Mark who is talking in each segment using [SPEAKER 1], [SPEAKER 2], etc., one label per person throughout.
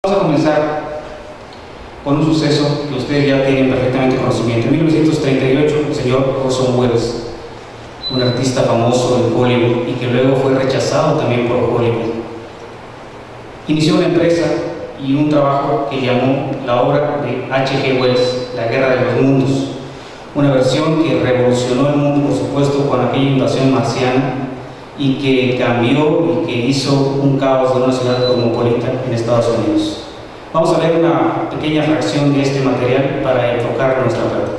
[SPEAKER 1] Vamos a comenzar con un suceso que ustedes ya tienen perfectamente conocimiento. En 1938, el señor Orson Welles, un artista famoso en Hollywood y que luego fue rechazado también por Hollywood, inició una empresa y un trabajo que llamó la obra de H.G. Wells, La Guerra de los Mundos, una versión que revolucionó el mundo, por supuesto, con aquella invasión marciana y que cambió y que hizo un caos de una ciudad cosmopolita en Estados Unidos. Vamos a ver una pequeña fracción de este material para enfocar nuestra práctica.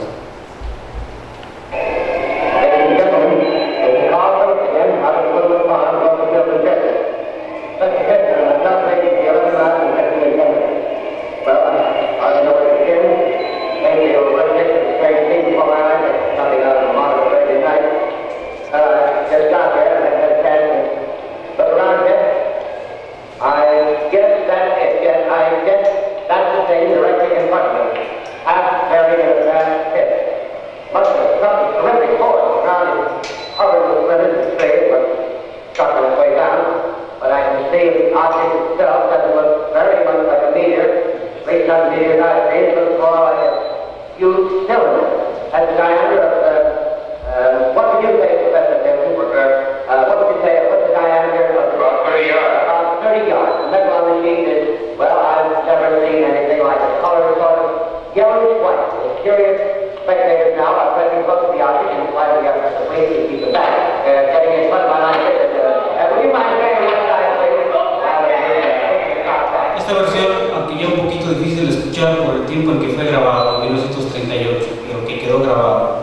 [SPEAKER 1] Esta versión, aunque ya un poquito difícil de escuchar por el tiempo en que fue grabado, en 1938, pero que quedó grabado,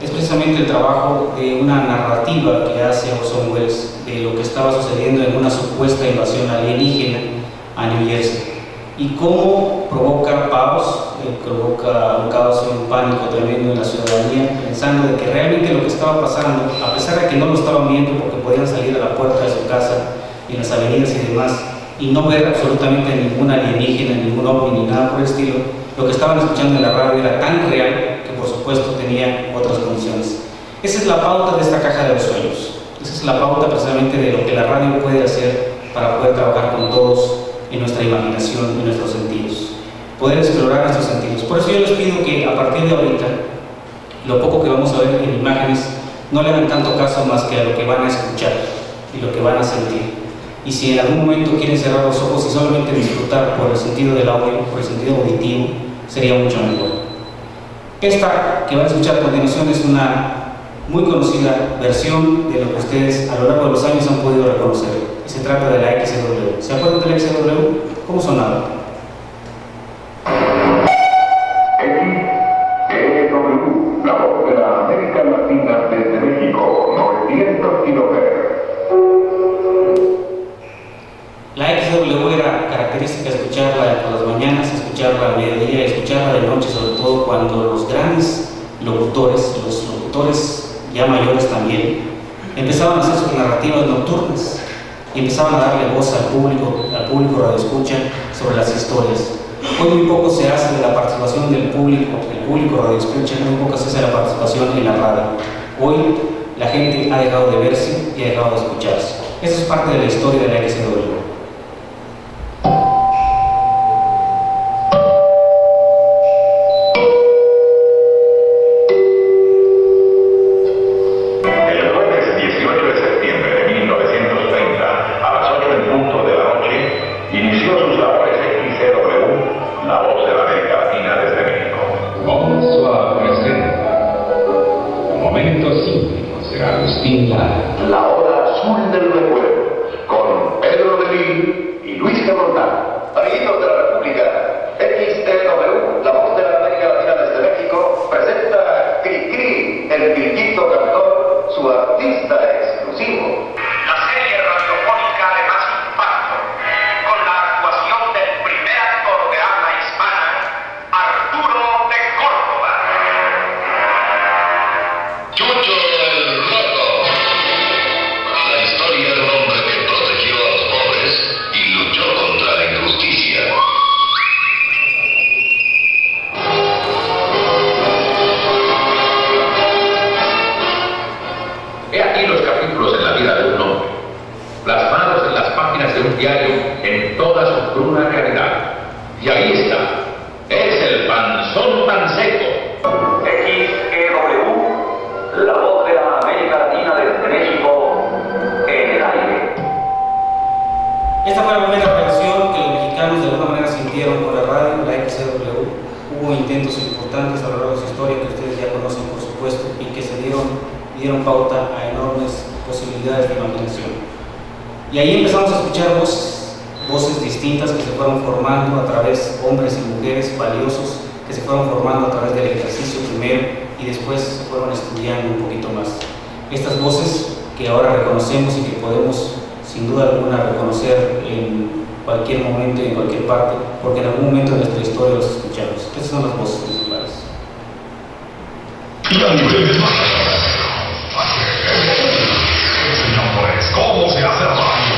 [SPEAKER 1] es precisamente el trabajo de una narrativa que hace Orson Welles de lo que estaba sucediendo en una supuesta invasión alienígena a New Jersey y cómo provoca provoca un caos y un pánico tremendo en la ciudadanía, pensando de que realmente lo que estaba pasando, a pesar de que no lo estaban viendo porque podían salir a la puerta de su casa y en las avenidas y demás y no ver absolutamente ningún alienígena, ningún ovni ni nada por el estilo, lo que estaban escuchando en la radio era tan real que por supuesto tenía otras condiciones. Esa es la pauta de esta caja de los sueños. Esa es la pauta precisamente de lo que la radio puede hacer para poder trabajar con todos en nuestra imaginación y nuestros sentidos, poder explorar nuestros sentidos. Por eso yo les pido que a partir de ahorita, lo poco que vamos a ver en imágenes, no le hagan tanto caso más que a lo que van a escuchar y lo que van a sentir. Y si en algún momento quieren cerrar los ojos y solamente disfrutar por el sentido del audio, por el sentido auditivo, sería mucho mejor. Esta que van a escuchar a continuación es una muy conocida versión de lo que ustedes a lo largo de los años han podido reconocer. Y se trata de la XW. ¿Se acuerdan de la XW? ¿Cómo sonaba?
[SPEAKER 2] XW, la voz de la América Latina desde México, 900 kHz.
[SPEAKER 1] La XW era característica escucharla por las mañanas, escucharla al mediodía, escucharla de noche, sobre todo cuando los grandes locutores, los locutores ya mayores también, empezaban a hacer sus narrativas nocturnas y empezaban a darle voz al público radioescucha sobre las historias. Hoy muy poco se hace de la participación del público radioescucha, muy poco se hace de la participación en la radio. Hoy la gente ha dejado de verse y ha dejado de escucharse. Eso es parte de la historia de la XW.
[SPEAKER 2] La hora azul del recuerdo, con Pedro de Lille y Luis Cabronal. Amiguitos de la República, XW, la voz de la América Latina desde México, presenta Cri-Cri, el Quilquito Cantor, su artista exclusivo.
[SPEAKER 3] La serie radiofónica de más impacto, con la actuación del primer actor de habla hispana, Arturo de Córdoba.
[SPEAKER 4] Chucho el Roto. La historia de un hombre que protegió a los pobres y luchó contra la injusticia.
[SPEAKER 5] plasmados en las páginas de un diario en toda su cruda realidad.
[SPEAKER 4] Y ahí está. Es el panzón tan seco.
[SPEAKER 3] XEW, la voz de la América Latina desde México, en el aire.
[SPEAKER 1] Esta fue la primera reacción que los mexicanos de alguna manera sintieron por la radio, la XEW. Hubo intentos importantes a lo largo de su historia que ustedes ya conocen, por supuesto, y que dieron pauta a enormes posibilidades de imaginación. Y ahí empezamos a escuchar voces distintas que se fueron formando a través, hombres y mujeres valiosos, que se fueron formando a través del ejercicio primero y después se fueron estudiando un poquito más. Estas voces que ahora reconocemos y que podemos sin duda alguna reconocer en cualquier momento y en cualquier parte, porque en algún momento de nuestra historia los escuchamos. Estas son las voces principales.
[SPEAKER 4] Y a nivel de enseñamos cómo se hace la radio.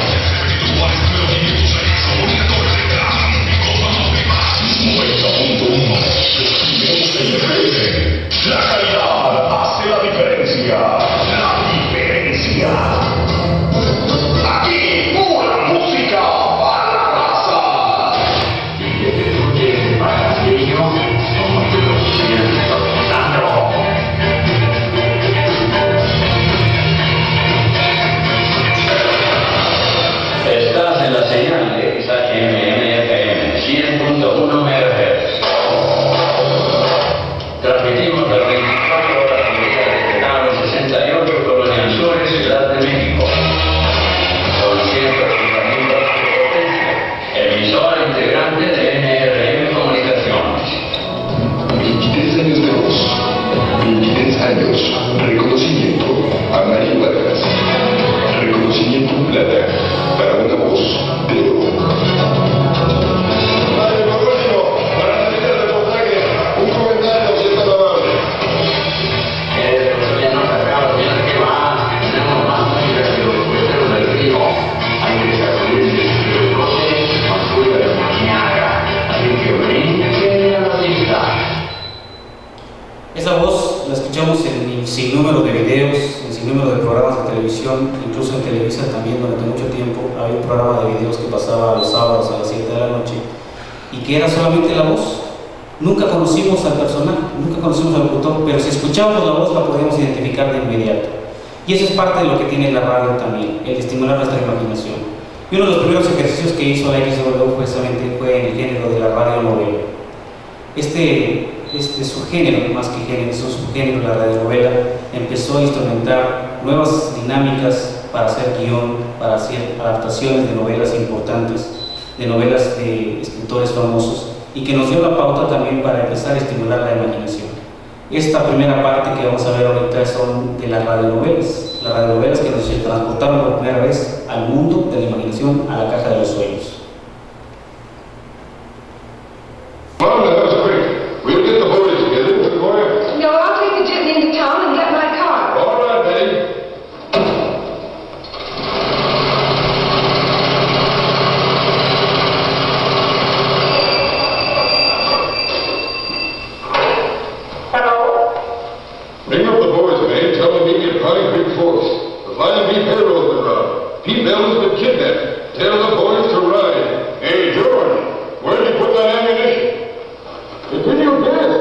[SPEAKER 4] Virtuales número 506, comunicadores de tráfico, más 90.1. La calidad hace la diferencia. La diferencia. Aquí, pura música para la raza. Y que te escuchen para niños, somos de los que siguen escuchando. Estás en la señal de XHMM-FM 100.1 MHz. Transmitimos las 24 horas desde Canal 68, Colonia Sur, Ciudad de México. Con 150.000 watts de potencia. Emisora integrante de NRM Comunicaciones.
[SPEAKER 2] 23 años de voz. 23 años. Reconocimiento a María Vargas. Reconocimiento en plata para una voz de oro. Padre Paulino, para terminar el reportaje, un comentario si está amable.
[SPEAKER 4] Ya nos acabamos de ver que más, que tenemos más música que los puesteros del río. Hay que sacudirse el coche, construir la mañana. Así que brinquen a la pista.
[SPEAKER 1] Esa voz la escuchamos en sin número de videos, en sin número de programas de televisión, incluso en Televisa también durante mucho tiempo había un programa de videos que pasaba los sábados a las 7 de la noche y que era solamente la voz. Nunca conocimos al personaje, nunca conocimos al locutor, pero si escuchábamos la voz la podíamos identificar de inmediato. Y eso es parte de lo que tiene la radio también, el estimular nuestra imaginación. Y uno de los primeros ejercicios que hizo la XW precisamente fue en el género de la radionovela. Este subgénero, más que género, es un subgénero, la radionovela, empezó a instrumentar nuevas dinámicas para hacer guión, para hacer adaptaciones de novelas importantes, de novelas de escritores famosos, y que nos dio la pauta también para empezar a estimular la imaginación. Esta primera parte que vamos a ver ahorita son de las radionovelas que nos transportaron por primera vez al mundo de la imaginación, a la caja de los sueños.
[SPEAKER 2] Mom, that was quick. We'll get the boys together, will you, boy?
[SPEAKER 5] No, I'll take the jitney into town and get my car.
[SPEAKER 2] All right, Betty.
[SPEAKER 3] Hello?
[SPEAKER 2] Ring up the boys, man. Tell them meet me at Pine Creek Forks. The Flying V payroll's been robbed. Pete Bell has been kidnapped. Tell the boys to ride. Hey, George, where'd you put that ammunition? It's in your desk.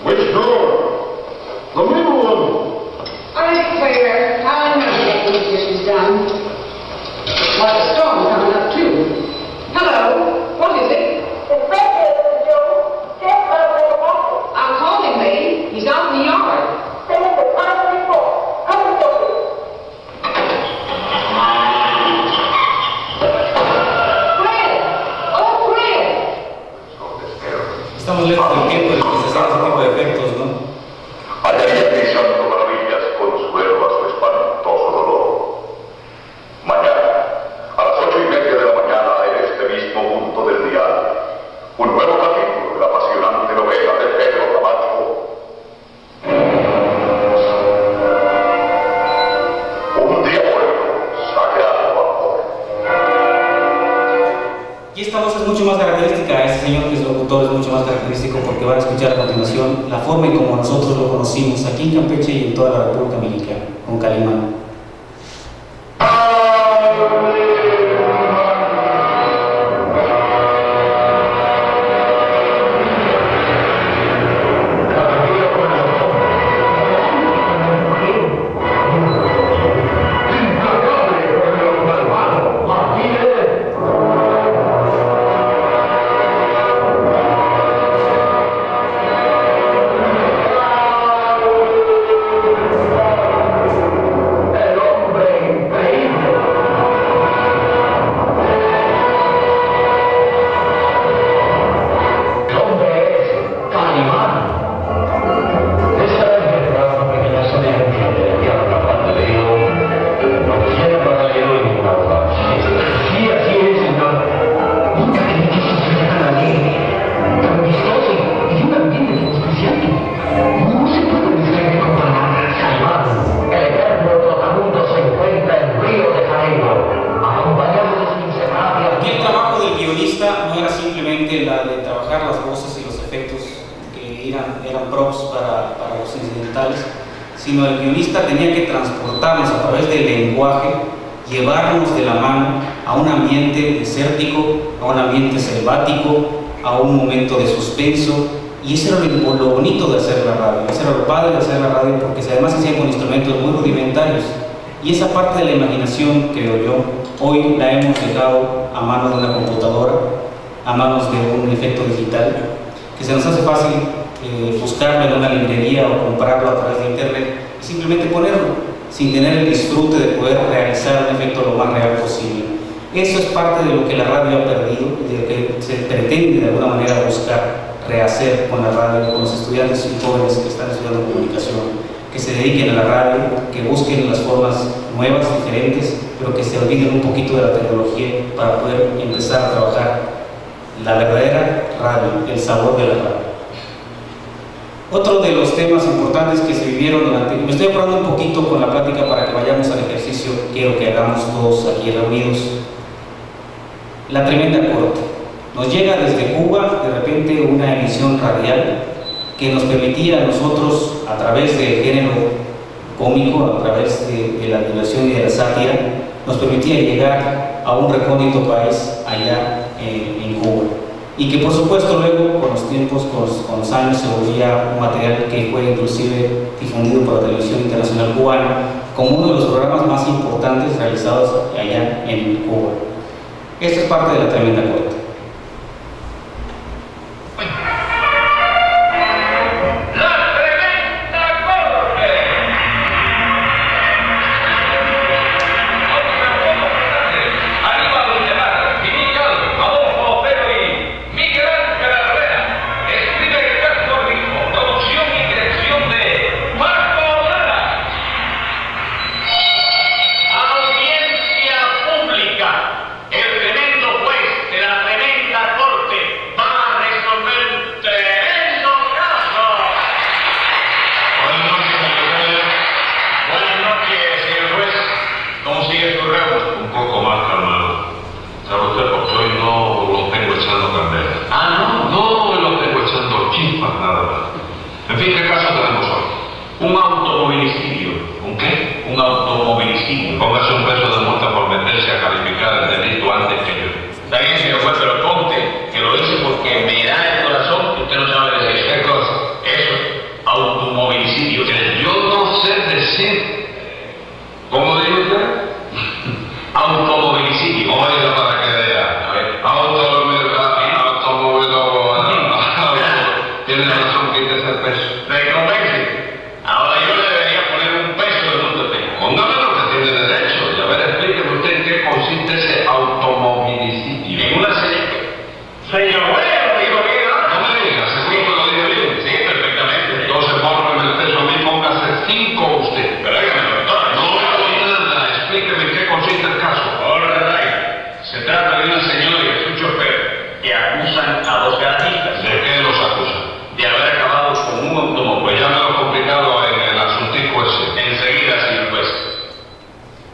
[SPEAKER 2] Which drawer? The middle one.
[SPEAKER 5] I declare, I'll never get these dishes done. Well, the storm's coming up, too. Hello? What is it?
[SPEAKER 6] It's Fred, Joe. Jeff,
[SPEAKER 5] I'll call him, lady. He's out in the yard.
[SPEAKER 6] send him to Pine Creek Forks. Come and get him.
[SPEAKER 5] Fred! Oh, Fred!
[SPEAKER 1] Estamos lejos del tiempo en el que se hacen ese tipo de efectos, ¿no?
[SPEAKER 2] Hallaría pisando maravillas, consuelo a su espantoso dolor. Mañana, a las 8:30 de la mañana, en este mismo punto del dial, un nuevo capítulo de la apasionante novela de Pedro Camacho. Un diablo sagrado amor.
[SPEAKER 1] Y esta voz es mucho más característica, este señor que es locutor es mucho más característico porque van a escuchar a continuación la forma en como nosotros lo conocimos aquí en Campeche y en toda la República Mexicana, con Calimán. de trabajar las voces y los efectos que eran props para los incidentales, sino el guionista tenía que transportarnos a través del lenguaje, llevarnos de la mano a un ambiente desértico, a un ambiente selvático, a un momento de suspenso. Y eso era lo bonito de hacer la radio, eso era lo padre de hacer la radio, porque además se hacía con instrumentos muy rudimentarios. Y esa parte de la imaginación, creo yo, hoy la hemos dejado a manos de una computadora, a manos de un efecto digital, que se nos hace fácil buscarlo en una librería o comprarlo a través de internet y simplemente ponerlo, sin tener el disfrute de poder realizar un efecto lo más real posible. Eso es parte de lo que la radio ha perdido y de lo que se pretende de alguna manera buscar rehacer con la radio, con los estudiantes y jóvenes que están estudiando comunicación, que se dediquen a la radio, que busquen las formas nuevas, diferentes, pero que se olviden un poquito de la tecnología para poder empezar a trabajar la verdadera radio, el sabor de la radio. Otro de los temas importantes que se vivieron durante... Me estoy apurando un poquito con la plática para que vayamos al ejercicio que quiero que hagamos todos aquí reunidos. La tremenda corte. Nos llega desde Cuba de repente una emisión radial que nos permitía a nosotros, a través del género cómico, a través de la diversión y de la sátira, nos permitía llegar a un recóndito país allá en Cuba. Y que por supuesto luego, con los tiempos, con los años, se volvía un material que fue inclusive difundido por la televisión internacional cubana como uno de los programas más importantes realizados allá en Cuba. Esta es parte de la tremenda corte.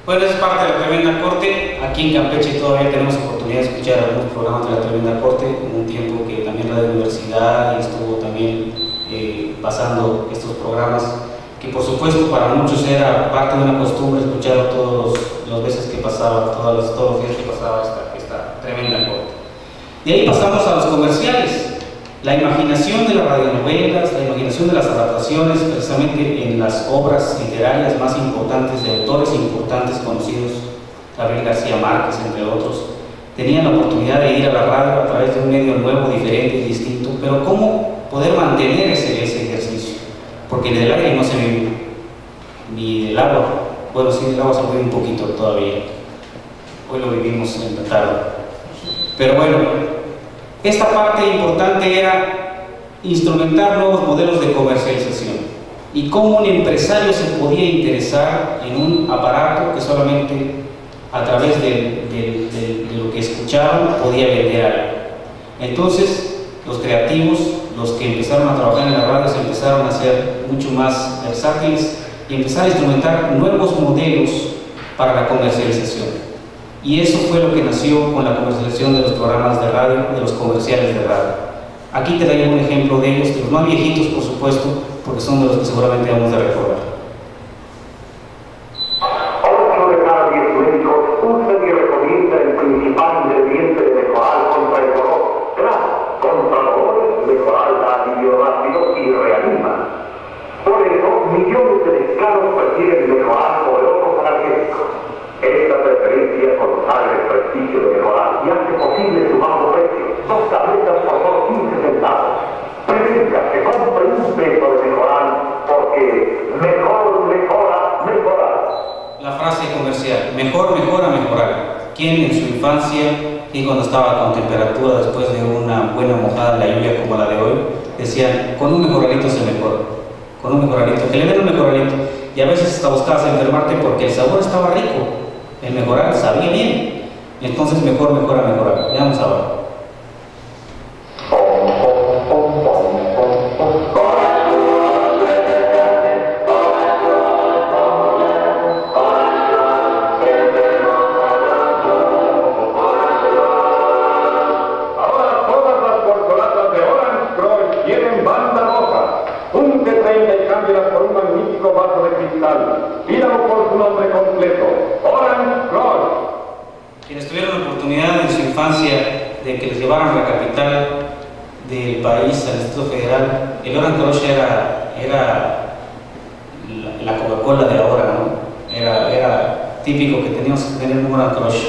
[SPEAKER 1] Bueno, es parte de la tremenda corte. Aquí en Campeche todavía tenemos oportunidad de escuchar algunos programas de la tremenda corte. En un tiempo que también Radio Universidad estuvo también pasando estos programas, que por supuesto para muchos era parte de una costumbre escuchar todos los veces que pasaba, todos los días que pasaba esta tremenda corte. De ahí pasamos a los comerciales. La imaginación de las radionovelas, la imaginación de las adaptaciones, precisamente en las obras literarias más importantes de autores importantes conocidos, Gabriel García Márquez, entre otros, tenían la oportunidad de ir a la radio a través de un medio nuevo, diferente y distinto, pero ¿cómo poder mantener ese ejercicio? Porque del aire no se vive, ni del agua. Bueno, sí, del agua se vive un poquito todavía. Hoy lo vivimos en la tarde. Pero bueno, esta parte importante era instrumentar nuevos modelos de comercialización y cómo un empresario se podía interesar en un aparato que solamente a través de lo que escuchaban podía vender algo. Entonces, los creativos, los que empezaron a trabajar en la radio, se empezaron a ser mucho más versátiles y empezaron a instrumentar nuevos modelos para la comercialización. Y eso fue lo que nació con la comercialización de los programas de radio, de los comerciales de radio. Aquí te doy un ejemplo de ellos, de los más viejitos, por supuesto, porque son de los que seguramente vamos a recordar.
[SPEAKER 2] 8 de cada 10 médicos usan y recomiendan el principal ingrediente de Mejoral contra el dolor. Claro, contra dolores, Mejoral da alivio rápido y reanima. Por eso, millones de mexicanos prefieren Mejoral sobre otros analgésicos. Esta preferencia consagra el prestigio de Mejoral y hace posible su bajo precio. 2 tabletas por solo 15 centavos. Prefiera que compre un peso de Mejoral porque mejor mejora Mejoral.
[SPEAKER 1] La frase comercial, mejor mejora mejorar. ¿Quién en su infancia y cuando estaba con temperatura después de una buena mojada en la lluvia como la de hoy, decían, con un mejoralito se mejora? Con un mejoralito, que le den un mejoralito. Y a veces hasta buscabas enfermarte porque el sabor estaba rico. El mejorar sabía bien. Entonces mejor mejora mejorar. Veamos ahora.
[SPEAKER 2] Pídalo por su nombre completo, Orange Crush.
[SPEAKER 1] Quienes tuvieron la oportunidad en su infancia de que les llevaran a la capital del país, al Distrito Federal, el Orange Crush era la Coca-Cola de ahora, ¿no? Era típico que teníamos que tener un Orange Crush.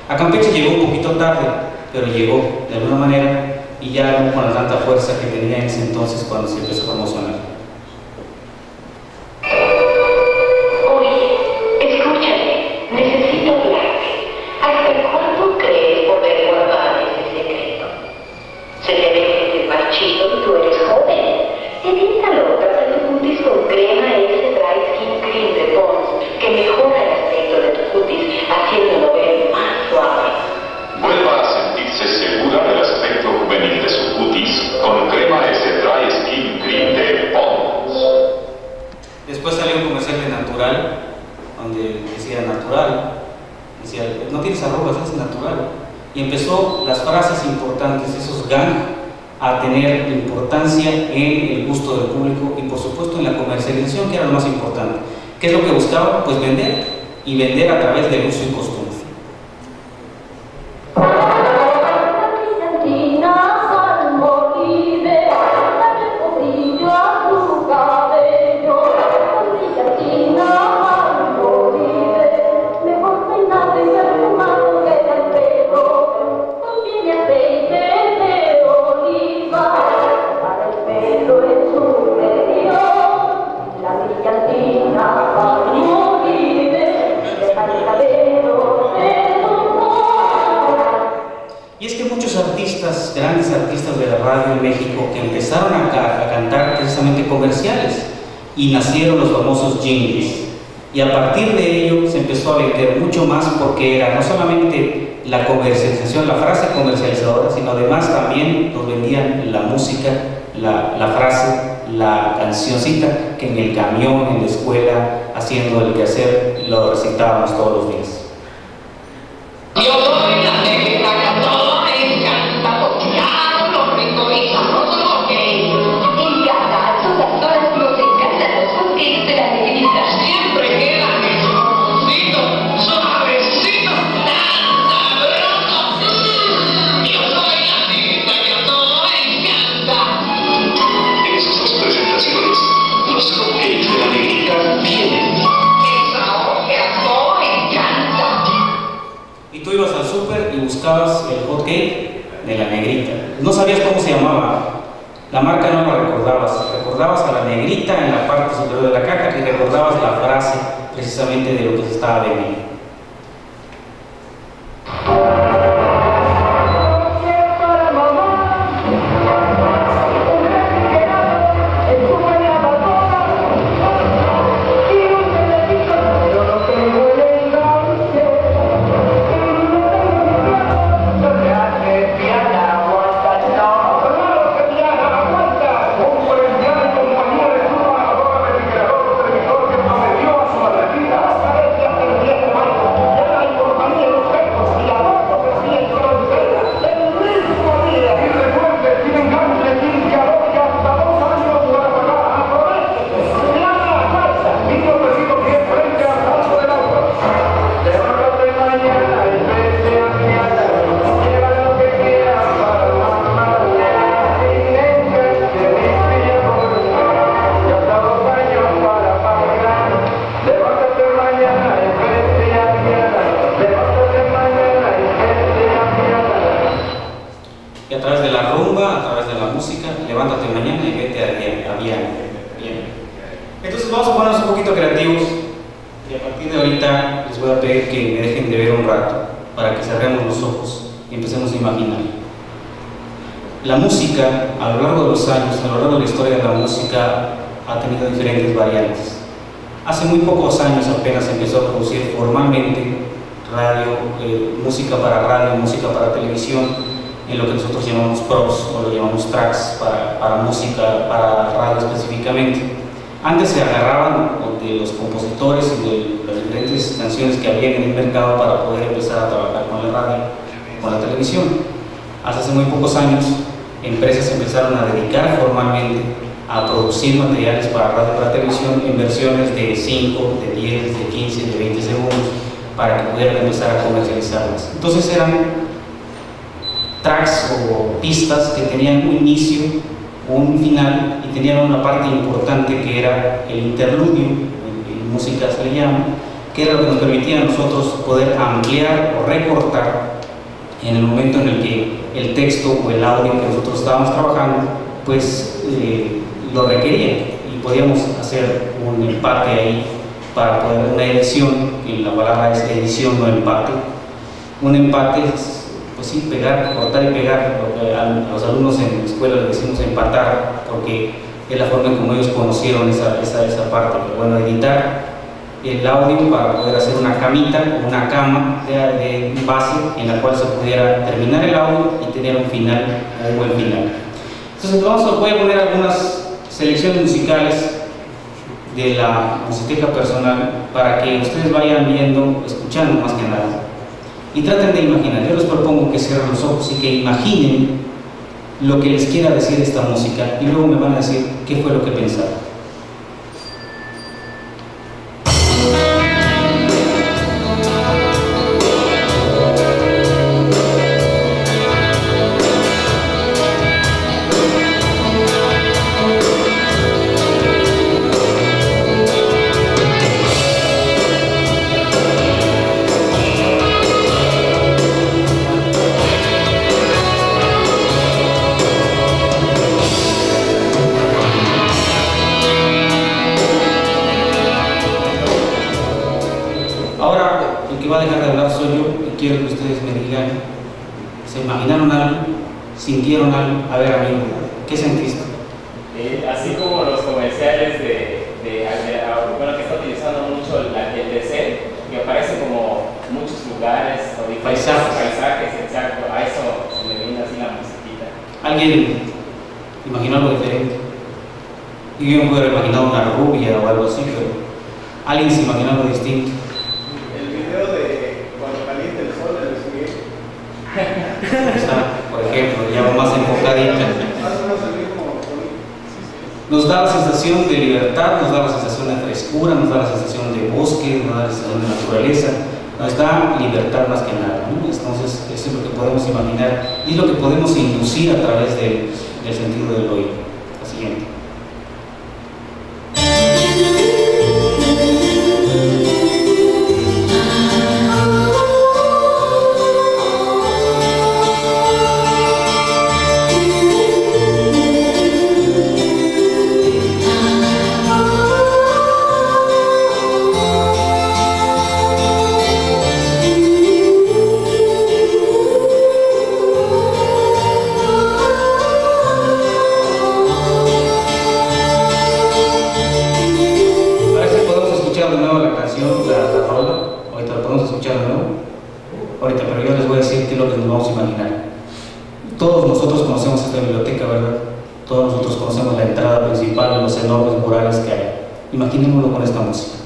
[SPEAKER 1] A Campeche llegó un poquito tarde, pero llegó de alguna manera y ya no con la tanta fuerza que tenía en ese entonces cuando se empezó a promocionar. Después salió un comercial de Natural, donde decía natural, decía, no tienes arrugas, es natural. Y empezó las frases importantes, esos gang, a tener importancia en el gusto del público y por supuesto en la comercialización, que era lo más importante. ¿Qué es lo que buscaba? Pues vender, y vender a través del uso y costumbre. Grandes artistas de la radio en México que empezaron a cantar precisamente comerciales y nacieron los famosos jingles, y a partir de ello se empezó a vender mucho más porque era no solamente la comercialización, la frase comercializadora, sino además también nos vendían la música, la frase, la cancioncita que en el camión, en la escuela, haciendo el quehacer, lo recitábamos todos los días. Buscabas el hot cake de la negrita, no sabías cómo se llamaba, la marca no la recordabas a la negrita en la parte superior de la caja y recordabas la frase precisamente de lo que se estaba vendiendo. levántate mañana y vete a Viana. Bien. Entonces vamos a ponernos un poquito creativos y a partir de ahorita les voy a pedir que me dejen de ver un rato para que cerremos los ojos y empecemos a imaginar. La música, a lo largo de los años, a lo largo de la historia de la música, ha tenido diferentes variantes. Hace muy pocos años apenas empezó a producir formalmente música para radio, música para televisión, en lo que nosotros llamamos props o lo llamamos tracks para música, para radio específicamente. Antes se agarraban de los compositores y de las diferentes canciones que había en el mercado para poder empezar a trabajar con la radio, con la televisión. Hace muy pocos años, empresas empezaron a dedicar formalmente a producir materiales para radio y para televisión en versiones de 5, de 10, de 15, de 20 segundos para que pudieran empezar a comercializarlas. Entonces eran tracks o pistas que tenían un inicio, un final y tenían una parte importante que era el interludio, en música se le llama, que era lo que nos permitía a nosotros poder ampliar o recortar en el momento en el que el texto o el audio que nosotros estábamos trabajando pues lo requería y podíamos hacer un empate ahí para poder, una edición, y la palabra es edición, no empate. Un empate es, pues sí, pegar, cortar y pegar, lo que a los alumnos en la escuela les decimos empatar, porque es la forma en como ellos conocieron esa parte. Pero bueno, editar el audio para poder hacer una camita, una cama de base en la cual se pudiera terminar el audio y tener un final, un buen final. Entonces voy a poner algunas selecciones musicales de la musiqueca personal para que ustedes vayan viendo, escuchando más que nada y traten de imaginar. Yo les propongo que cierren los ojos y que imaginen lo que les quiera decir esta música y luego me van a decir qué fue lo que pensaron. Quiero que ustedes me digan, ¿se imaginaron algo? ¿Sintieron algo? A ver, amigo, ¿qué sentiste?
[SPEAKER 7] Así como los comerciales bueno, que está utilizando mucho el DC, que aparece como muchos lugares o diferentes paisajes, exacto, a eso se le viene así la musiquita.
[SPEAKER 1] ¿Alguien imaginó algo diferente? Yo me puedo imaginar una rubia o algo así, pero ¿alguien se imaginó algo distinto? Por ejemplo, ya va más enfocadita. Nos da la sensación de libertad, nos da la sensación de frescura, nos da la sensación de bosque, nos da la sensación de naturaleza, nos da libertad más que nada, ¿no? Entonces, eso es lo que podemos imaginar y es lo que podemos inducir a través del sentido del oído. La siguiente. Ahorita, pero yo les voy a decir qué es lo que nos vamos a imaginar. Todos nosotros conocemos esta biblioteca, ¿verdad? Todos nosotros conocemos la entrada principal, los enormes murales que hay. Imaginémoslo con esta música.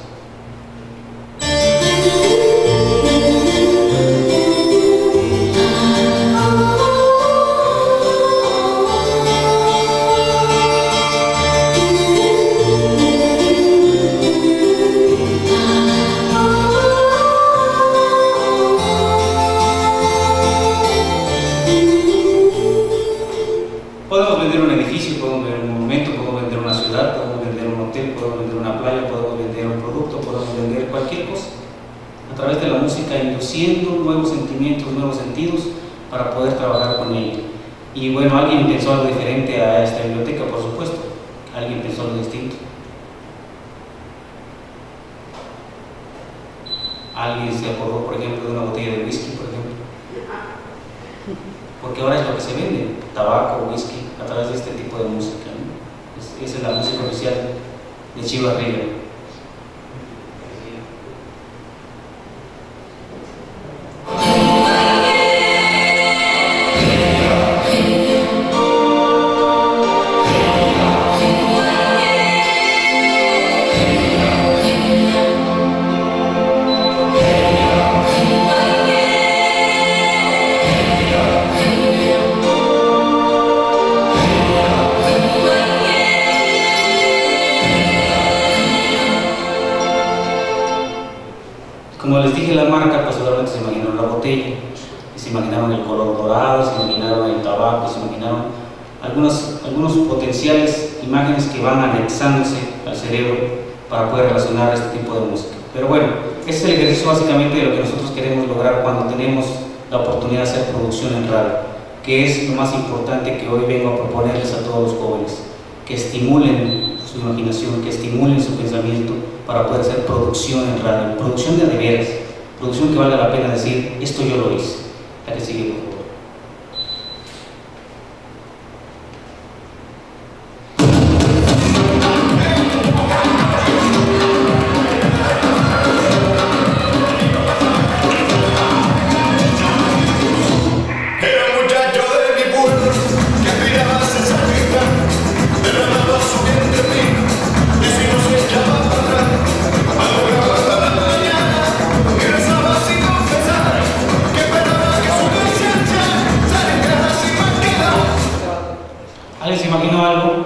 [SPEAKER 1] Podemos vender un edificio, podemos vender un monumento, podemos vender una ciudad, podemos vender un hotel, podemos vender una playa, podemos vender un producto, podemos vender cualquier cosa. A través de la música, induciendo nuevos sentimientos, nuevos sentidos para poder trabajar con ella. Y bueno, alguien pensó algo diferente a esta biblioteca, por supuesto. Alguien pensó algo distinto. Alguien se acordó, por ejemplo, de una botella de whisky, por ejemplo. Porque ahora es lo que se vende, tabaco, whisky, a través de este tipo de música, ¿no? Esa es la música oficial de Chivas Regal. Como les dije, la marca, pues seguramente se imaginaron la botella, y se imaginaron el color dorado, se imaginaron el tabaco, se imaginaron algunos potenciales imágenes que van anexándose al cerebro para poder relacionar este tipo de música. Pero bueno, ese es el ejercicio básicamente de lo que nosotros queremos lograr cuando tenemos la oportunidad de hacer producción en radio, que es lo más importante que hoy vengo a proponerles a todos los jóvenes, que estimulen su imaginación, que estimulen su pensamiento para poder hacer producción en radio, producción de veras, producción que valga la pena decir, esto yo lo hice. La que sigue, por favor. ¿Alguien se imaginó algo?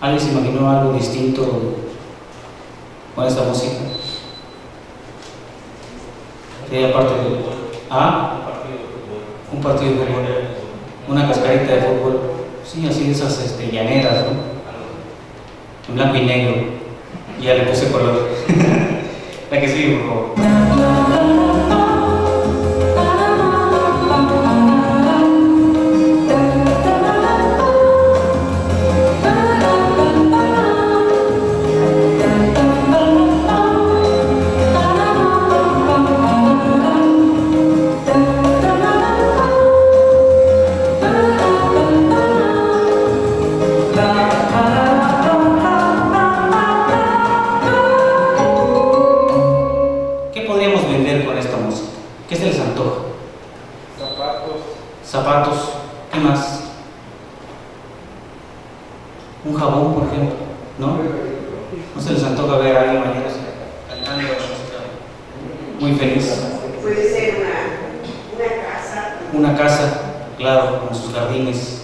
[SPEAKER 1] ¿Alguien se imaginó algo distinto con esta música? Sí, aparte de... ¿Ah? Un partido de fútbol. Una cascarita de fútbol. Sí, así esas llaneras, ¿no? En blanco y negro. Ya le puse color. La que sigue, por favor. ¿Qué se les antoja? Zapatos. ¿Qué más? Un jabón, por ejemplo, ¿no? ¿No se les antoja ver a alguien mañana cantando la música muy feliz?
[SPEAKER 8] Puede ser una casa.
[SPEAKER 1] Una casa, claro, con sus jardines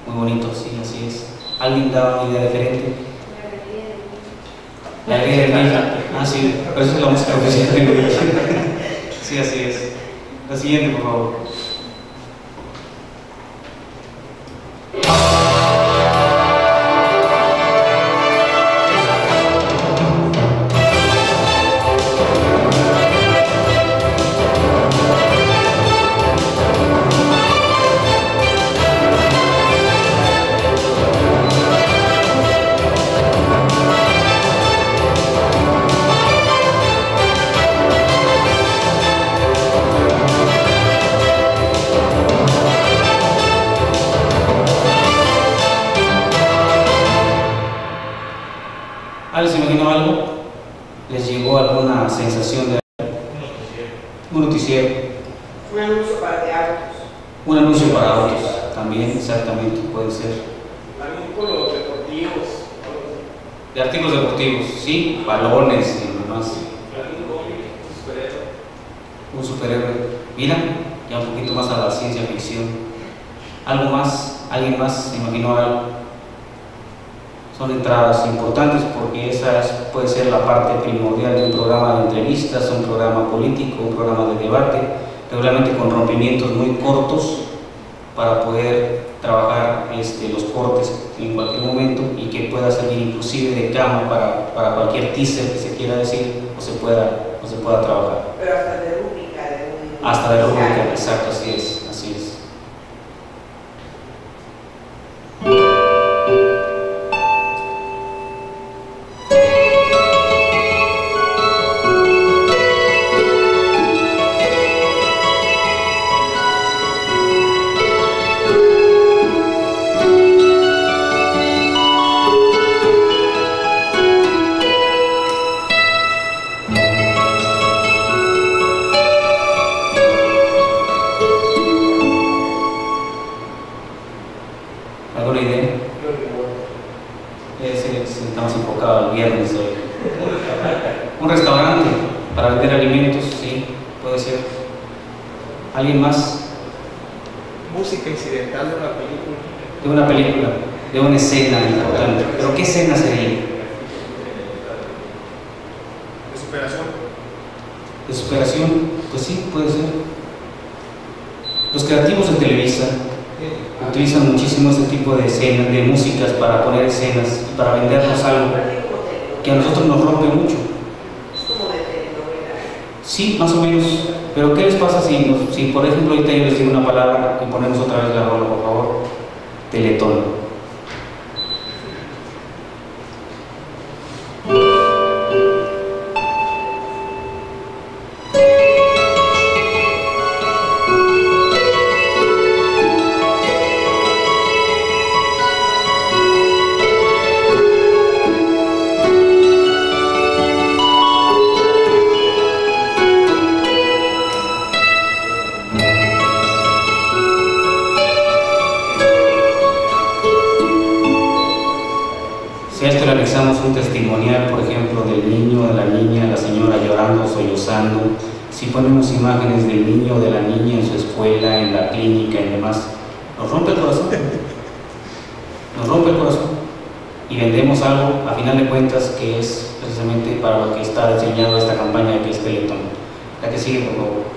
[SPEAKER 1] muy bonitos, sí, así es. ¿Alguien da una idea diferente? La alegría del Villa. Ah, sí, pero esa es la música oficial del Villa. Sí, así es. La siguiente, por favor. ¿Alguien se imaginó algo? ¿Les llegó alguna sensación de un noticiero?
[SPEAKER 8] Un anuncio para autos.
[SPEAKER 1] Un anuncio para autos, también, exactamente, puede ser.
[SPEAKER 7] Artículos deportivos.
[SPEAKER 1] De artículos deportivos, sí, balones y demás. Un superhéroe. Mira, ya un poquito más a la ciencia ficción. ¿Algo más? ¿Alguien más se imaginó algo? Son entradas importantes porque esa puede ser la parte primordial de un programa de entrevistas, un programa político, un programa de debate, regularmente con rompimientos muy cortos para poder trabajar los cortes en cualquier momento y que pueda servir inclusive de cama para cualquier teaser que se quiera decir o se pueda trabajar.
[SPEAKER 8] Pero hasta de rúbrica.
[SPEAKER 1] Hasta de rúbrica, exacto, así es, así es. ¿Alguien más?
[SPEAKER 9] Música incidental de una película.
[SPEAKER 1] De una película, de una escena importante. ¿Pero qué escena sería?
[SPEAKER 9] De superación.
[SPEAKER 1] ¿De superación? Pues sí, puede ser. Los creativos de Televisa utilizan muchísimo este tipo de escenas, de músicas para poner escenas y para vendernos algo que a nosotros nos rompe mucho.
[SPEAKER 8] Es como de telenovela.
[SPEAKER 1] Sí, más o menos. Pero ¿qué les pasa si por ejemplo ahorita yo les digo una palabra y ponemos otra vez la rola, por favor? Teletón. Un testimonial, por ejemplo, del niño, de la niña, la señora llorando, sollozando, si ponemos imágenes del niño o de la niña en su escuela, en la clínica y demás, nos rompe el corazón. Nos rompe el corazón. Y vendemos algo, a final de cuentas, que es precisamente para lo que está diseñada esta campaña, que es Teletón. La que sigue, por favor.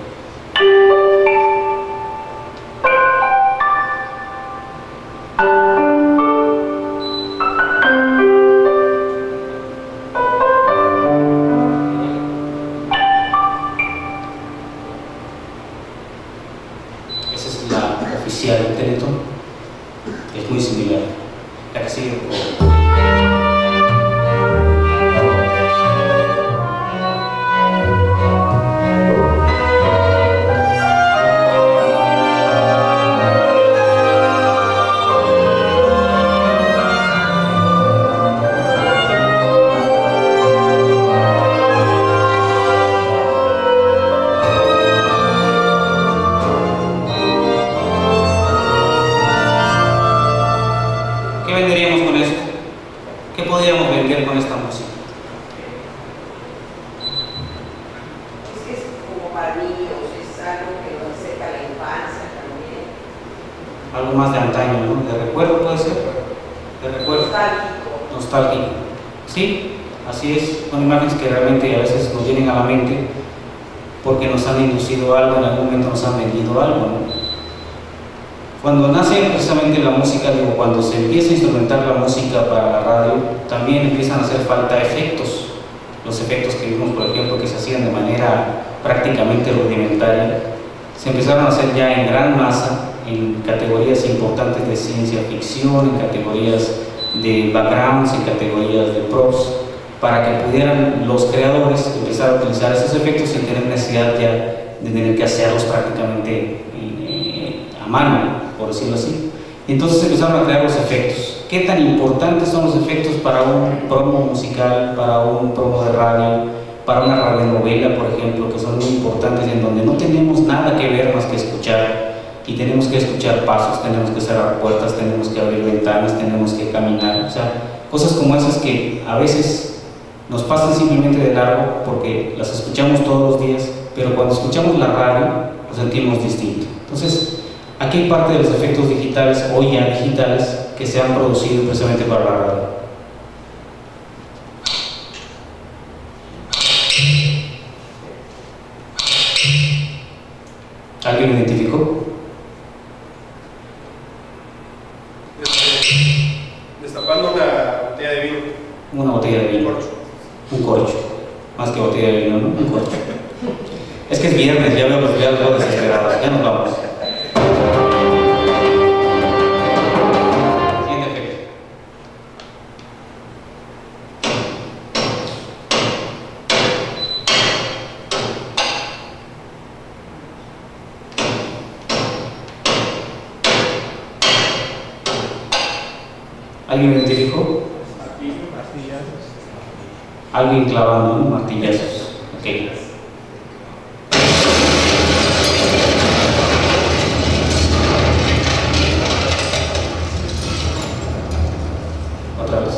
[SPEAKER 1] El Teletón es muy similar. La que sigue, por favor. ¿Qué venderíamos con esto? ¿Qué podríamos vender con esta música?
[SPEAKER 8] Es que es como para niños, es algo que nos acerca a la infancia también.
[SPEAKER 1] Algo más de antaño, ¿no? ¿De recuerdo puede ser? ¿De recuerdo?
[SPEAKER 8] Nostálgico.
[SPEAKER 1] Nostálgico. Sí, así es. Son imágenes que realmente a veces nos vienen a la mente porque nos han inducido algo, en algún momento nos han vendido algo, ¿no? Cuando nace precisamente la música, digo, cuando se empieza a instrumentar la música para la radio, también empiezan a hacer falta efectos. Los efectos que vimos, por ejemplo, que se hacían de manera prácticamente rudimentaria, se empezaron a hacer ya en gran masa, en categorías importantes de ciencia ficción, en categorías de backgrounds, en categorías de props, para que pudieran los creadores empezar a utilizar esos efectos sin tener necesidad ya de tener que hacerlos prácticamente a mano, por decirlo así. Entonces empezaron a crear los efectos. ¿Qué tan importantes son los efectos para un promo musical, para un promo de radio, para una radionovela, por ejemplo, que son muy importantes, en donde no tenemos nada que ver más que escuchar, y tenemos que escuchar pasos, tenemos que cerrar puertas, tenemos que abrir ventanas, tenemos que caminar, o sea, cosas como esas que a veces nos pasan simplemente de largo porque las escuchamos todos los días, pero cuando escuchamos la radio lo sentimos distinto. Entonces, aquí hay parte de los efectos digitales, hoy ya digitales, que se han producido precisamente para la radio. ¿Alguien lo identificó?
[SPEAKER 9] Destapando una botella de vino.
[SPEAKER 1] Una botella de vino. Un corcho. Más que botella de vino, ¿no? Un corcho. Es que es viernes, ya veo los videos desesperados. Ya nos vamos. ¿Alguien identificó?
[SPEAKER 9] Martillazos.
[SPEAKER 1] Alguien clavando, ¿no? Martillazos. Ok. Otra vez.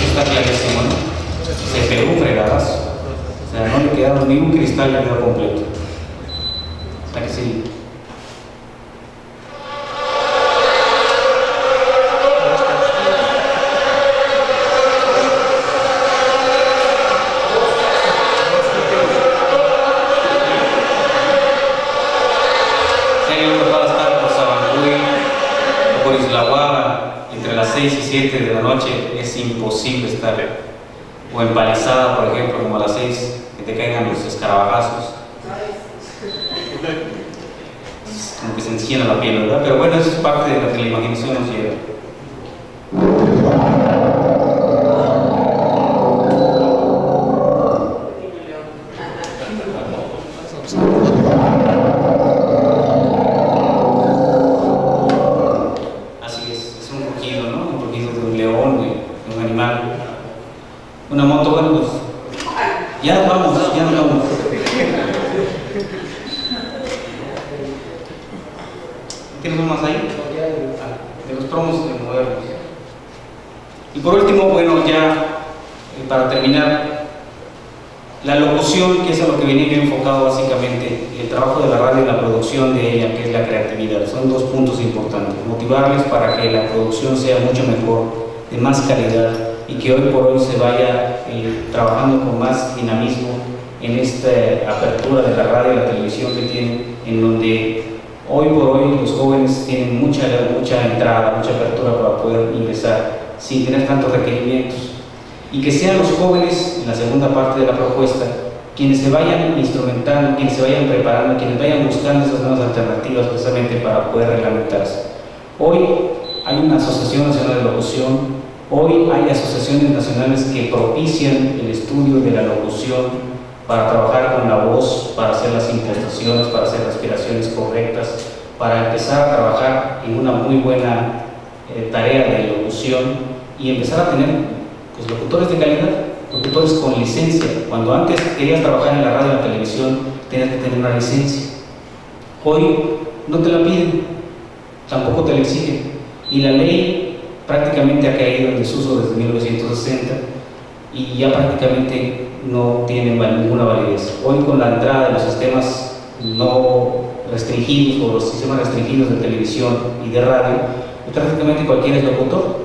[SPEAKER 1] Está clarísimo, ¿no? Se pegó un fregadazo. O sea, no le quedaron ni un cristal que quedó completo. O sea que sí. Entre las 6 y 7 de la noche es imposible estar, o en Palizada, por ejemplo, como a las 6, que te caigan los escarabajazos, como que se encienda la piel, ¿verdad? Pero bueno, eso es parte de lo que la imaginación nos lleva. Una moto, bueno, pues ya nos vamos. ¿Tienes uno más ahí? De los promos modernos. Y por último, bueno, ya para terminar, la locución, que es a lo que venía yo enfocado básicamente, el trabajo de la radio y la producción de ella, que es la creatividad. Son dos puntos importantes. Motivarles para que la producción sea mucho mejor, de más calidad, y que hoy por hoy se vaya trabajando con más dinamismo en esta apertura de la radio y la televisión que tienen, en donde hoy por hoy los jóvenes tienen mucha entrada, mucha apertura para poder ingresar sin tener tantos requerimientos, y que sean los jóvenes, en la segunda parte de la propuesta, quienes se vayan instrumentando, quienes se vayan preparando, quienes vayan buscando esas nuevas alternativas precisamente para poder reglamentarse. Hoy hay una Asociación Nacional de Locución. Hoy hay asociaciones nacionales que propician el estudio de la locución para trabajar con la voz, para hacer las impostaciones, para hacer respiraciones correctas, para empezar a trabajar en una muy buena tarea de locución y empezar a tener pues, locutores de calidad, locutores con licencia. Cuando antes querías trabajar en la radio y la televisión, tenías que tener una licencia. Hoy no te la piden, tampoco te la exigen. Y la ley prácticamente ha caído en desuso desde 1960 y ya prácticamente no tiene ninguna validez. Hoy, con la entrada de los sistemas no restringidos o los sistemas restringidos de televisión y de radio, prácticamente cualquiera es locutor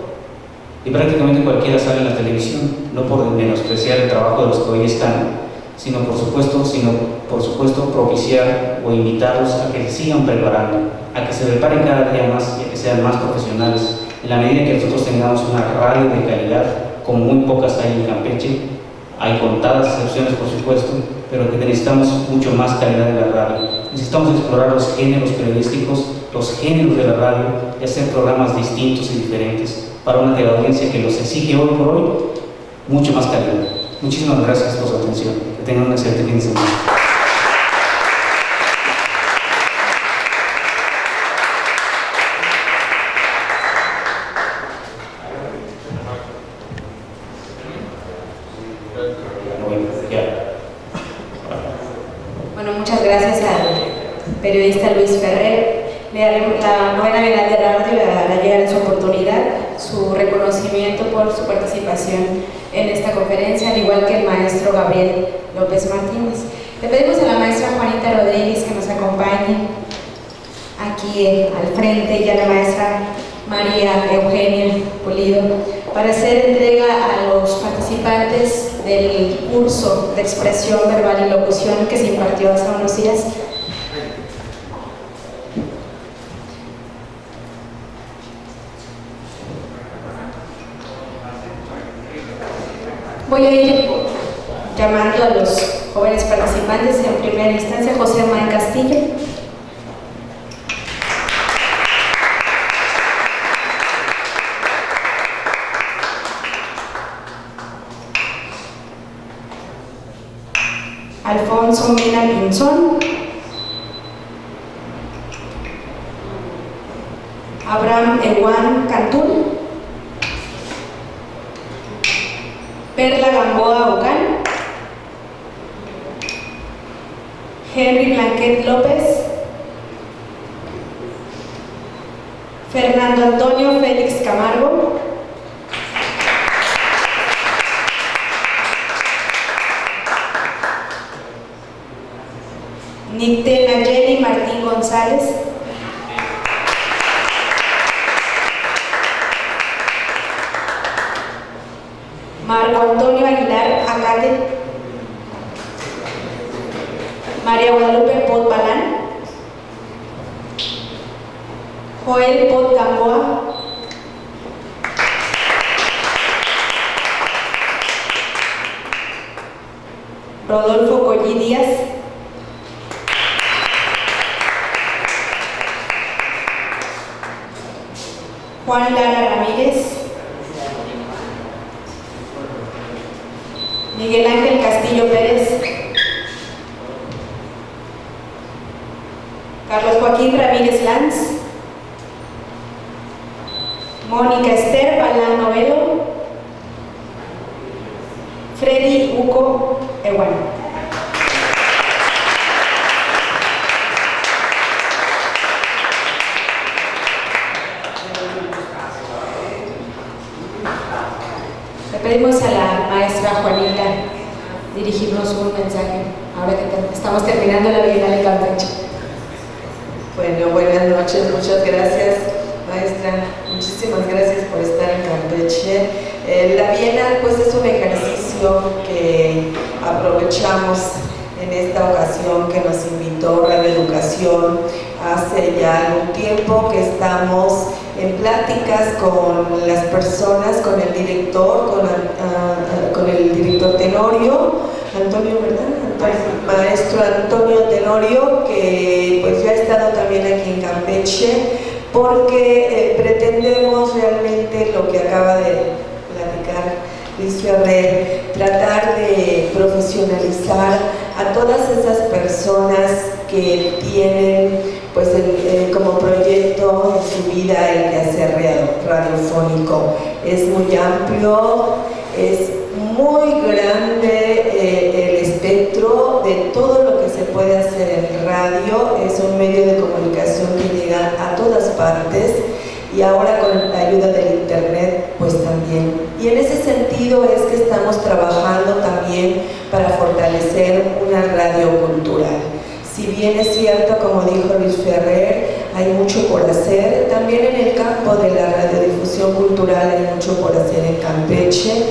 [SPEAKER 1] y prácticamente cualquiera sale en la televisión, no por menospreciar el trabajo de los que hoy están, sino por supuesto propiciar o invitarlos a que se sigan preparando, a que se preparen cada día más y a que sean más profesionales. En la medida que nosotros tengamos una radio de calidad, como muy pocas hay en Campeche, hay contadas excepciones por supuesto, pero que necesitamos mucho más calidad de la radio. Necesitamos explorar los géneros periodísticos, los géneros de la radio y hacer programas distintos y diferentes para una teleaudiencia que los exige hoy por hoy mucho más calidad. Muchísimas gracias por su atención. Que tengan un excelente fin de semana.
[SPEAKER 10] Bueno, muchas gracias al periodista Luis Ferrer. La Novena Bienal de la Radio le hará llegar en su oportunidad su reconocimiento por su participación en esta conferencia, al igual que el maestro Gabriel López Martínez. Le pedimos a la maestra Juanita Rodríguez que nos acompañe aquí al frente, y a la maestra María Eugenia Pulido para hacer entrega a los participantes del curso de expresión verbal y locución que se impartió hace unos días. Voy a ir llamando a los jóvenes participantes. En primera instancia, José Manuel Castillo. Alfonso Mena Pinzón. Abraham Ewan Cantún. Perla Gamboa Ocán. Henry Blanquet López. Fernando Antonio Félix Camargo. Nicté Nayeli Martín González. Marco Antonio Aguilar Acate. María Guadalupe Pot Balán. Joel Pot Gamboa. Rodolfo Collí Díaz. Juan Lara Ramírez. Miguel Ángel Castillo Pérez. Carlos Joaquín Ramírez Lanz. Mónica Esther Balán Novelo. Freddy Uco Ewan. Le pedimos a la maestra Juanita dirigirnos un mensaje ahora que estamos terminando la Bienal de Campeche.
[SPEAKER 11] Bueno, buenas noches, muchas gracias, maestra, muchísimas gracias por estar en Campeche. La Bienal pues es un ejercicio que aprovechamos en esta ocasión, que nos invitó Radio Educación hace ya algún tiempo, que estamos en pláticas con las personas, con el director, con el director Tenorio, Antonio, ¿verdad? Maestro Antonio Tenorio, que pues ya ha estado también aquí en Campeche, porque pretendemos realmente lo que acaba de platicar Luis Ferrer, tratar de profesionalizar a todas esas personas que tienen pues como proyecto en su vida el quehacer radiofónico. Es muy amplio, es muy grande el espectro de todo lo que se puede hacer en radio. Es un medio de comunicación que llega a todas partes, y ahora con la ayuda del internet pues también. Y en ese sentido es que estamos trabajando también para fortalecer una radio cultural. Si bien es cierto, como dijo Luis Ferrer, hay mucho por hacer, también en el campo de la radiodifusión cultural hay mucho por hacer en Campeche.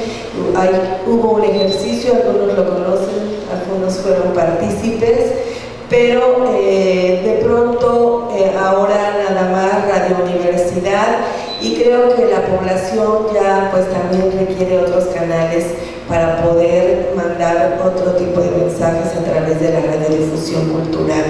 [SPEAKER 11] Hubo un ejercicio, algunos lo conocen, algunos fueron partícipes, pero de pronto ahora nada más Radio Universidad, y creo que la población ya pues también requiere otros canales para poder mandar otro tipo de mensajes a través de la radiodifusión cultural.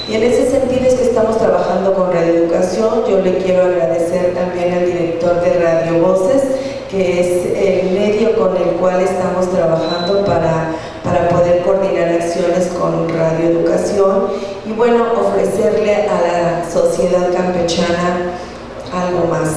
[SPEAKER 11] Y en ese sentido es que estamos trabajando con Radio Educación. Yo le quiero agradecer también al director de Radio Voces, que es el medio con el cual estamos trabajando para poder coordinar acciones con Radio Educación y bueno, ofrecerle a la sociedad campechana algo más.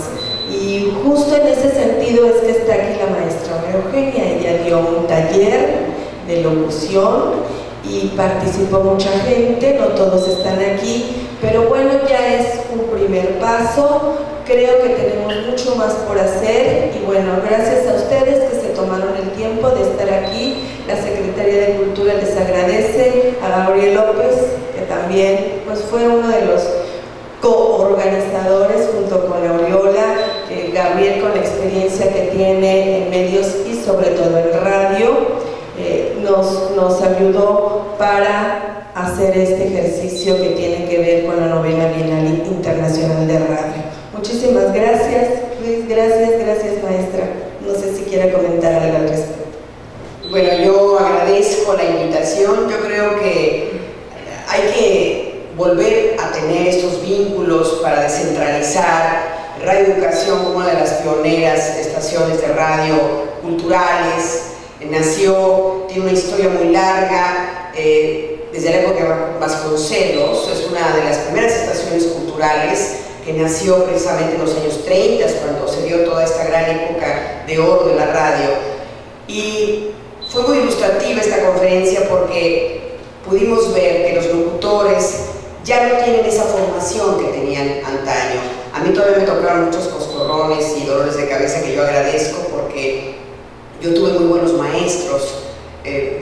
[SPEAKER 11] Y justo en ese sentido es que está aquí la maestra Eugenia. Ella dio un taller de locución y participó mucha gente, no todos están aquí, pero bueno, ya es un primer paso. Creo que tenemos mucho más por hacer y bueno, gracias a ustedes que se tomaron el tiempo de estar aquí. La Secretaría de Cultura les agradece, a Gabriel López, que también pues, fue uno de los coorganizadores junto con Aureola. Gabriel, con la experiencia que tiene en medios y sobre todo en radio, nos ayudó para hacer este ejercicio que tiene que ver con la novena Bienal Internacional de Radio. Muchísimas gracias, Luis, gracias maestra. No sé si quiera comentar algo al respecto.
[SPEAKER 12] Bueno, yo agradezco la invitación. Yo creo que hay que volver a tener estos vínculos para descentralizar. Radio Educación, como una de las pioneras estaciones de radio culturales, nació, tiene una historia muy larga, desde la época de Vasconcelos. Es una de las primeras estaciones culturales que nació precisamente en los años 30, cuando se dio toda esta gran época de oro de la radio. Y fue muy ilustrativa esta conferencia porque pudimos ver que los locutores ya no tienen esa formación que tenían antaño. A mí todavía me tocaron muchos coscorrones y dolores de cabeza que yo agradezco, porque yo tuve muy buenos maestros,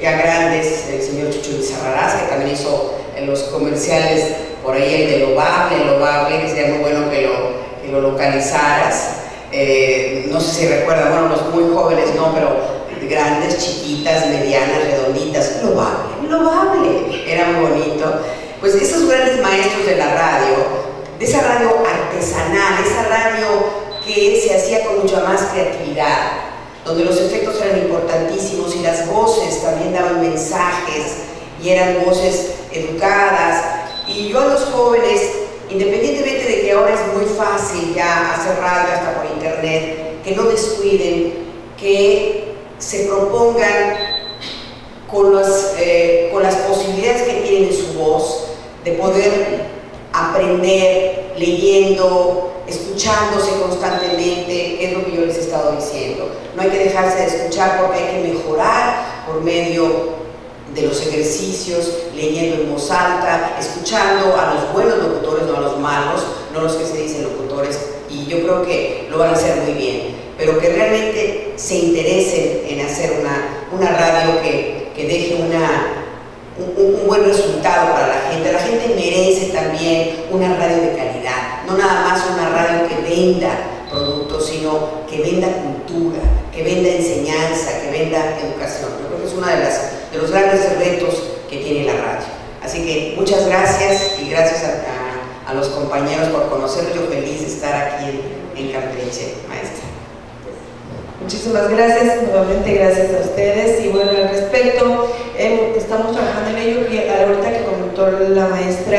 [SPEAKER 12] ya grandes, el señor Chucho Lizarrarás, que también hizo los comerciales, por ahí el de Lovable, que sería muy bueno que lo localizaras. No sé si recuerdan, bueno, los muy jóvenes no, pero grandes, chiquitas, medianas, redonditas, Lovable, era muy bonito. Pues esos grandes maestros de la radio, de esa radio artesanal, esa radio que se hacía con mucha más creatividad, donde los efectos eran importantísimos y las voces también daban mensajes y eran voces educadas. Y yo a los jóvenes, independientemente de que ahora es muy fácil ya hacer radio hasta por internet, que no descuiden, que se propongan con las posibilidades que tienen en su voz, de poder aprender leyendo, escuchándose constantemente, que es lo que yo les he estado diciendo. No hay que dejarse de escuchar porque hay que mejorar por medio de los ejercicios, leyendo en voz alta, escuchando a los buenos locutores, no a los malos, no los que se dicen locutores, y yo creo que lo van a hacer muy bien, pero que realmente se interesen en hacer una radio que deje un buen resultado para la gente. La gente merece también una radio de calidad, no nada más una radio que venda productos, sino que venda cultura, que venda enseñanza, que venda educación. Yo creo que es uno de los grandes retos que tiene la radio. Así que muchas gracias y gracias a los compañeros por conocerlos. Yo feliz de estar aquí en Campeche, maestra.
[SPEAKER 11] Muchísimas gracias, nuevamente gracias a ustedes. Y bueno, al respecto, estamos trabajando en ello, que ahorita que comentó la maestra,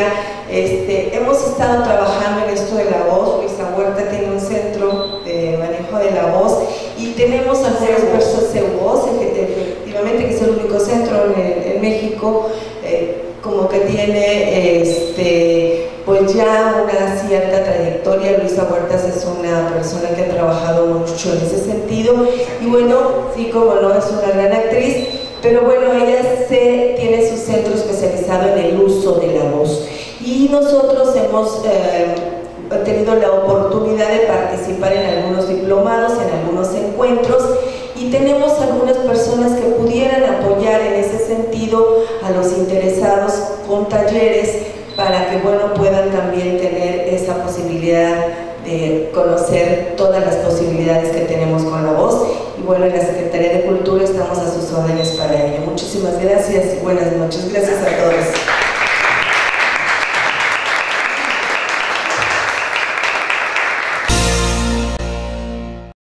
[SPEAKER 11] hemos estado trabajando en esto de la voz. Luisa Huerta tiene un centro de manejo de la voz y tenemos algunas personas de voz, efectivamente, que es el único centro en México, como que tiene pues ya una cierta trayectoria. Luisa Huertas es una persona que ha trabajado mucho en ese sentido y bueno, sí, como no, es una gran actriz, pero bueno, ella tiene su centro especializado en el uso de la voz y nosotros hemos tenido la oportunidad de participar en algunos diplomados, en algunos encuentros, y tenemos algunas personas que pudieran apoyar en ese sentido a los interesados con talleres para que bueno, puedan también tener esa posibilidad de conocer todas las posibilidades que tenemos con la voz. Y bueno, en la Secretaría de Cultura estamos a sus órdenes para ello. Muchísimas gracias y buenas noches. Gracias a todos.